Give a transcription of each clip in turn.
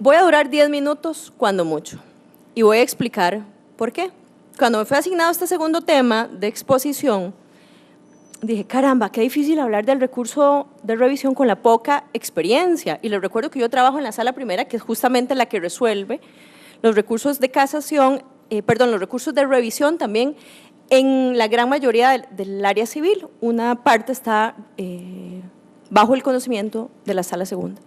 Voy a durar 10 minutos, cuando mucho, y voy a explicar por qué. Cuando me fue asignado este segundo tema de exposición, dije, caramba, qué difícil hablar del recurso de revisión con la poca experiencia. Y les recuerdo que yo trabajo en la sala primera, que es justamente la que resuelve los recursos de casación, los recursos de revisión también en la gran mayoría del área civil. Una parte está bajo el conocimiento de la sala segunda.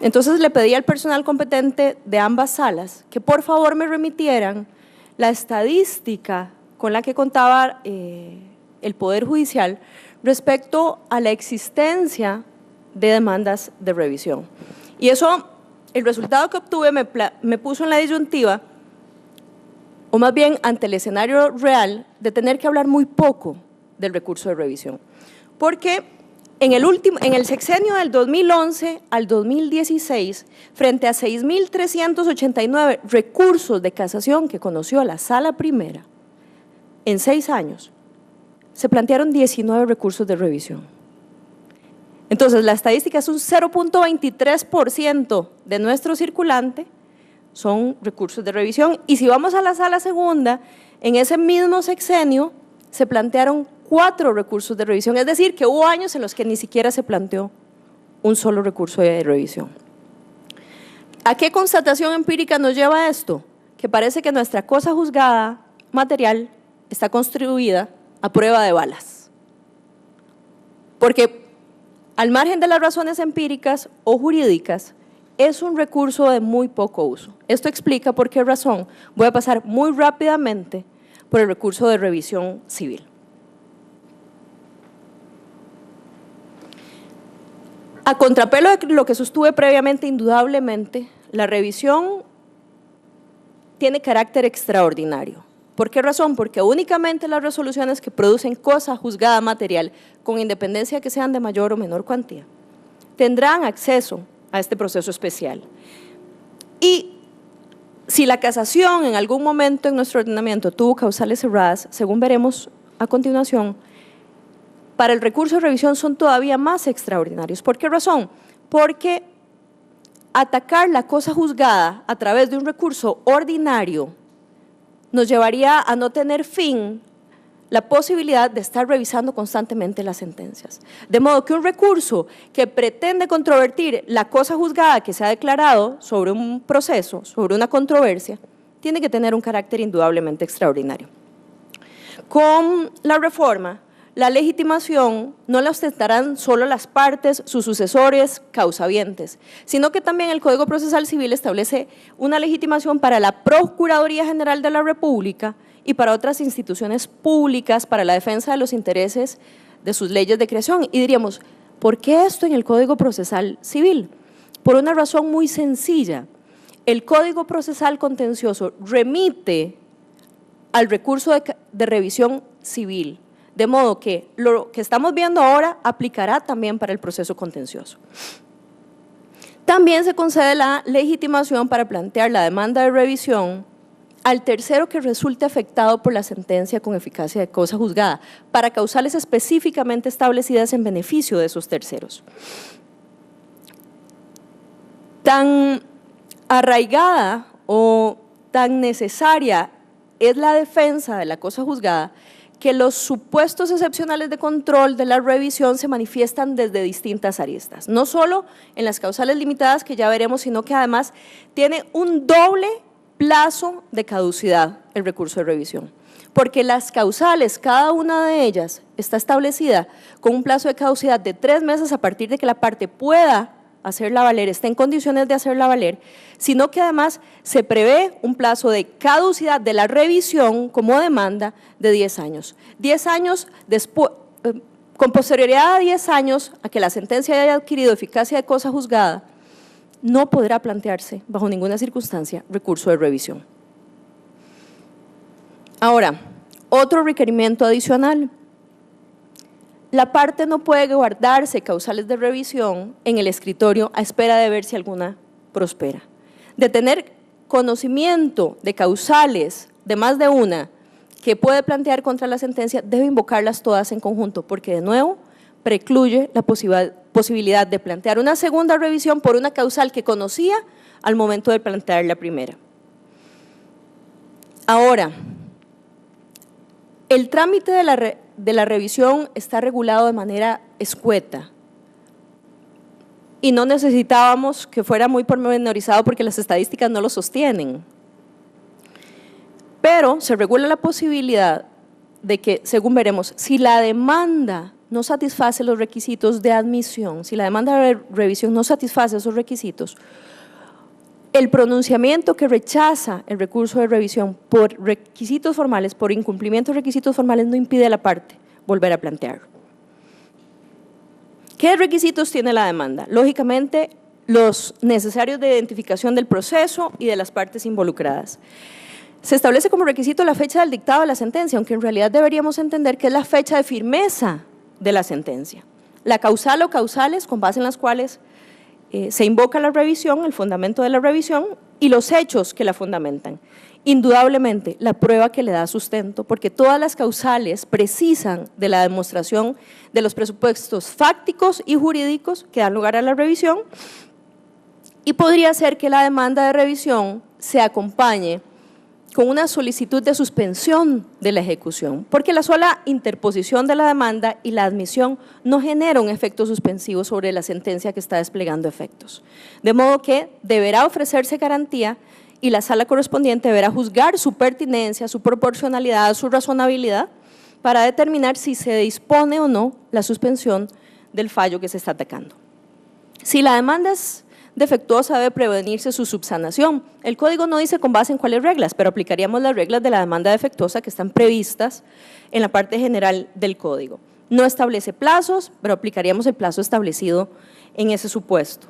Entonces le pedí al personal competente de ambas salas que por favor me remitieran la estadística con la que contaba el Poder Judicial respecto a la existencia de demandas de revisión. Y eso, el resultado que obtuve me puso en la disyuntiva, o más bien ante el escenario real, de tener que hablar muy poco del recurso de revisión. Porque en el sexenio del 2011 al 2016, frente a 6.389 recursos de casación que conoció la Sala Primera, en 6 años, se plantearon 19 recursos de revisión. Entonces, la estadística es un 0.23% de nuestro circulante son recursos de revisión. Y si vamos a la Sala Segunda, en ese mismo sexenio se plantearon 4 recursos de revisión, es decir, que hubo años en los que ni siquiera se planteó un solo recurso de revisión. ¿A qué constatación empírica nos lleva esto? Que parece que nuestra cosa juzgada material está construida a prueba de balas. Porque al margen de las razones empíricas o jurídicas, es un recurso de muy poco uso. Esto explica por qué razón voy a pasar muy rápidamente por el recurso de revisión civil. A contrapelo de lo que sostuve previamente, indudablemente, la revisión tiene carácter extraordinario. ¿Por qué razón? Porque únicamente las resoluciones que producen cosa juzgada material, con independencia de que sean de mayor o menor cuantía, tendrán acceso a este proceso especial. Y si la casación en algún momento en nuestro ordenamiento tuvo causales cerradas, según veremos a continuación, para el recurso de revisión son todavía más extraordinarios. ¿Por qué razón? Porque atacar la cosa juzgada a través de un recurso ordinario nos llevaría a no tener fin la posibilidad de estar revisando constantemente las sentencias. De modo que un recurso que pretende controvertir la cosa juzgada que se ha declarado sobre un proceso, sobre una controversia, tiene que tener un carácter indudablemente extraordinario. Con la reforma, la legitimación no la ostentarán solo las partes, sus sucesores, causavientes, sino que también el Código Procesal Civil establece una legitimación para la Procuraduría General de la República y para otras instituciones públicas para la defensa de los intereses de sus leyes de creación. Y diríamos, ¿por qué esto en el Código Procesal Civil? Por una razón muy sencilla. El Código Procesal Contencioso remite al recurso de revisión civil, de modo que lo que estamos viendo ahora aplicará también para el proceso contencioso. También se concede la legitimación para plantear la demanda de revisión al tercero que resulte afectado por la sentencia con eficacia de cosa juzgada, para causales específicamente establecidas en beneficio de esos terceros. Tan arraigada o tan necesaria es la defensa de la cosa juzgada que los supuestos excepcionales de control de la revisión se manifiestan desde distintas aristas, no solo en las causales limitadas que ya veremos, sino que además tiene un doble plazo de caducidad el recurso de revisión, porque las causales, cada una de ellas está establecida con un plazo de caducidad de 3 meses a partir de que la parte pueda hacerla valer, esté en condiciones de hacerla valer, sino que además se prevé un plazo de caducidad de la revisión como demanda de 10 años. 10 años después, con posterioridad a 10 años a que la sentencia haya adquirido eficacia de cosa juzgada, no podrá plantearse bajo ninguna circunstancia recurso de revisión. Ahora, otro requerimiento adicional. La parte no puede guardarse causales de revisión en el escritorio a espera de ver si alguna prospera. De tener conocimiento de causales de más de una que puede plantear contra la sentencia, debe invocarlas todas en conjunto, porque de nuevo precluye la posibilidad de plantear una segunda revisión por una causal que conocía al momento de plantear la primera. Ahora, el trámite de la revisión está regulado de manera escueta y no necesitábamos que fuera muy pormenorizado porque las estadísticas no lo sostienen. Pero se regula la posibilidad de que, según veremos, si la demanda no satisface los requisitos de admisión, si la demanda de revisión no satisface esos requisitos, el pronunciamiento que rechaza el recurso de revisión por requisitos formales, por incumplimiento de requisitos formales, no impide a la parte volver a plantearlo. ¿Qué requisitos tiene la demanda? Lógicamente, los necesarios de identificación del proceso y de las partes involucradas. Se establece como requisito la fecha del dictado de la sentencia, aunque en realidad deberíamos entender que es la fecha de firmeza de la sentencia. La causal o causales con base en las cuales se invoca la revisión, el fundamento de la revisión y los hechos que la fundamentan. Indudablemente, la prueba que le da sustento, porque todas las causales precisan de la demostración de los presupuestos fácticos y jurídicos que dan lugar a la revisión, y podría ser que la demanda de revisión se acompañe con una solicitud de suspensión de la ejecución, porque la sola interposición de la demanda y la admisión no genera un efecto suspensivo sobre la sentencia que está desplegando efectos. De modo que deberá ofrecerse garantía y la sala correspondiente deberá juzgar su pertinencia, su proporcionalidad, su razonabilidad para determinar si se dispone o no la suspensión del fallo que se está atacando. Si la demanda es defectuosa, debe prevenirse su subsanación. El código no dice con base en cuáles reglas, pero aplicaríamos las reglas de la demanda defectuosa que están previstas en la parte general del código. No establece plazos, pero aplicaríamos el plazo establecido en ese supuesto.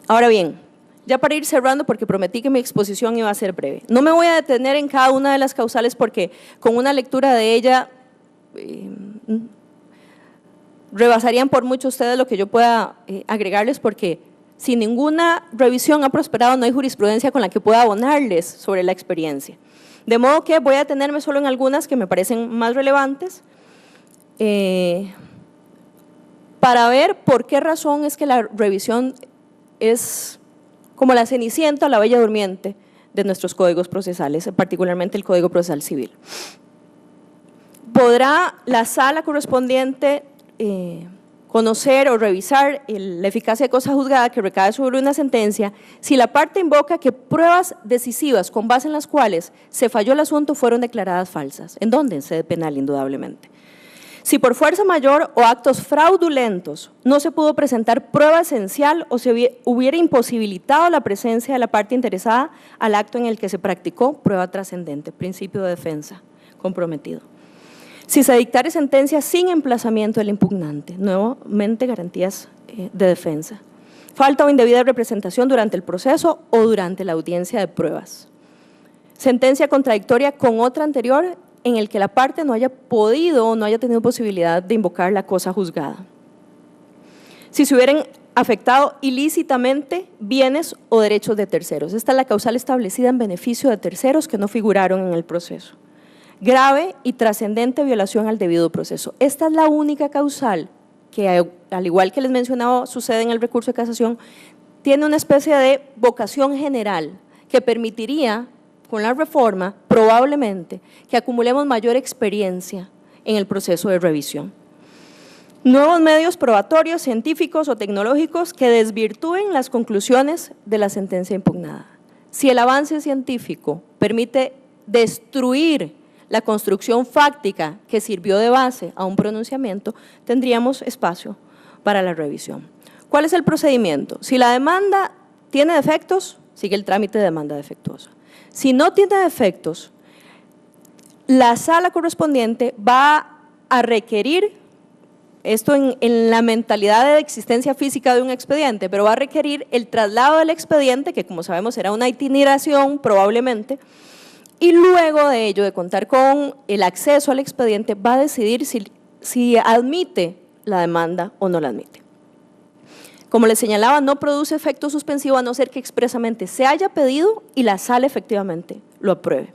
Ahora bien, ya para ir cerrando, porque prometí que mi exposición iba a ser breve, no me voy a detener en cada una de las causales porque con una lectura de ella rebasarían por mucho ustedes lo que yo pueda agregarles, porque si ninguna revisión ha prosperado, no hay jurisprudencia con la que pueda abonarles sobre la experiencia. De modo que voy a detenerme solo en algunas que me parecen más relevantes para ver por qué razón es que la revisión es como la cenicienta o la bella durmiente de nuestros códigos procesales, particularmente el Código Procesal Civil. ¿Podrá la sala correspondiente conocer o revisar la eficacia de cosa juzgada que recae sobre una sentencia si la parte invoca que pruebas decisivas con base en las cuales se falló el asunto fueron declaradas falsas? ¿En dónde? En sede penal, indudablemente. Si por fuerza mayor o actos fraudulentos no se pudo presentar prueba esencial o se hubiera imposibilitado la presencia de la parte interesada al acto en el que se practicó prueba trascendente, principio de defensa comprometido. Si se dictare sentencia sin emplazamiento del impugnante, nuevamente garantías de defensa. Falta o indebida representación durante el proceso o durante la audiencia de pruebas. Sentencia contradictoria con otra anterior en el que la parte no haya podido o no haya tenido posibilidad de invocar la cosa juzgada. Si se hubieran afectado ilícitamente bienes o derechos de terceros. Esta es la causal establecida en beneficio de terceros que no figuraron en el proceso. Grave y trascendente violación al debido proceso. Esta es la única causal que, al igual que les mencionaba, sucede en el recurso de casación, tiene una especie de vocación general que permitiría, con la reforma, probablemente, que acumulemos mayor experiencia en el proceso de revisión. Nuevos medios probatorios, científicos o tecnológicos que desvirtúen las conclusiones de la sentencia impugnada. Si el avance científico permite destruir la construcción fáctica que sirvió de base a un pronunciamiento, tendríamos espacio para la revisión. ¿Cuál es el procedimiento? Si la demanda tiene defectos, sigue el trámite de demanda defectuosa. Si no tiene defectos, la sala correspondiente va a requerir, esto en la mentalidad de existencia física de un expediente, pero va a requerir el traslado del expediente, que como sabemos será una itineración probablemente, y luego de ello, de contar con el acceso al expediente, va a decidir si admite la demanda o no la admite. Como les señalaba, no produce efecto suspensivo a no ser que expresamente se haya pedido y la sala efectivamente lo apruebe.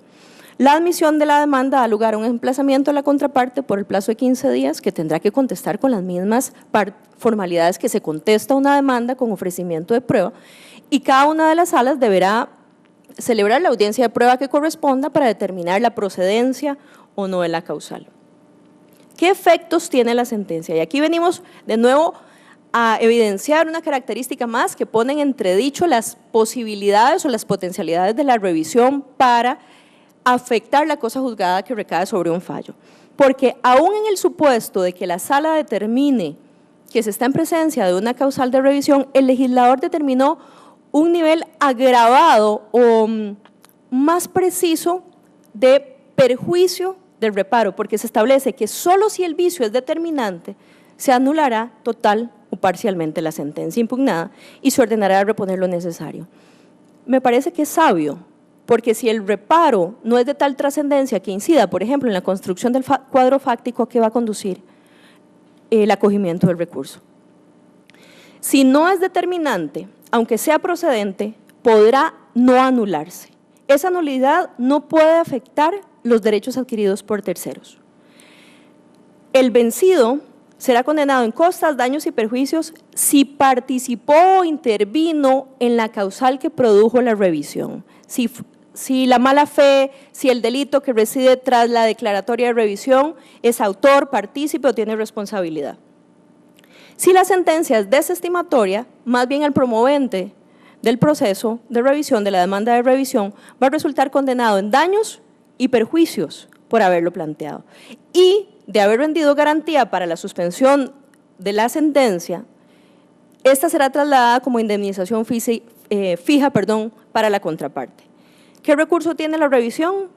La admisión de la demanda da lugar a un emplazamiento de la contraparte por el plazo de 15 días que tendrá que contestar con las mismas formalidades que se contesta una demanda con ofrecimiento de prueba, y cada una de las salas deberá celebrar la audiencia de prueba que corresponda para determinar la procedencia o no de la causal. ¿Qué efectos tiene la sentencia? Y aquí venimos de nuevo a evidenciar una característica más que pone en entredicho las posibilidades o las potencialidades de la revisión para afectar la cosa juzgada que recae sobre un fallo. Porque aún en el supuesto de que la sala determine que se está en presencia de una causal de revisión, el legislador determinó un nivel agravado o más preciso de perjuicio del reparo, porque se establece que solo si el vicio es determinante, se anulará total o parcialmente la sentencia impugnada y se ordenará reponer lo necesario. Me parece que es sabio, porque si el reparo no es de tal trascendencia que incida, por ejemplo, en la construcción del cuadro fáctico, ¿a qué va a conducir? El acogimiento del recurso. Si no es determinante, aunque sea procedente, podrá no anularse. Esa nulidad no puede afectar los derechos adquiridos por terceros. El vencido será condenado en costas, daños y perjuicios si participó o intervino en la causal que produjo la revisión. Si la mala fe, si el delito que reside tras la declaratoria de revisión es autor, partícipe o tiene responsabilidad. Si la sentencia es desestimatoria, más bien el promovente del proceso de revisión, de la demanda de revisión, va a resultar condenado en daños y perjuicios por haberlo planteado. Y de haber rendido garantía para la suspensión de la sentencia, esta será trasladada como indemnización fija para la contraparte. ¿Qué recurso tiene la revisión?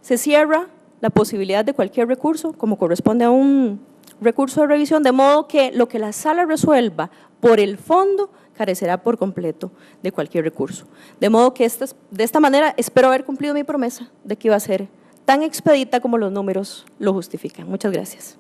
Se cierra la posibilidad de cualquier recurso, como corresponde a un recurso de revisión, de modo que lo que la sala resuelva por el fondo carecerá por completo de cualquier recurso. De modo que de esta manera espero haber cumplido mi promesa de que iba a ser tan expedita como los números lo justifican. Muchas gracias.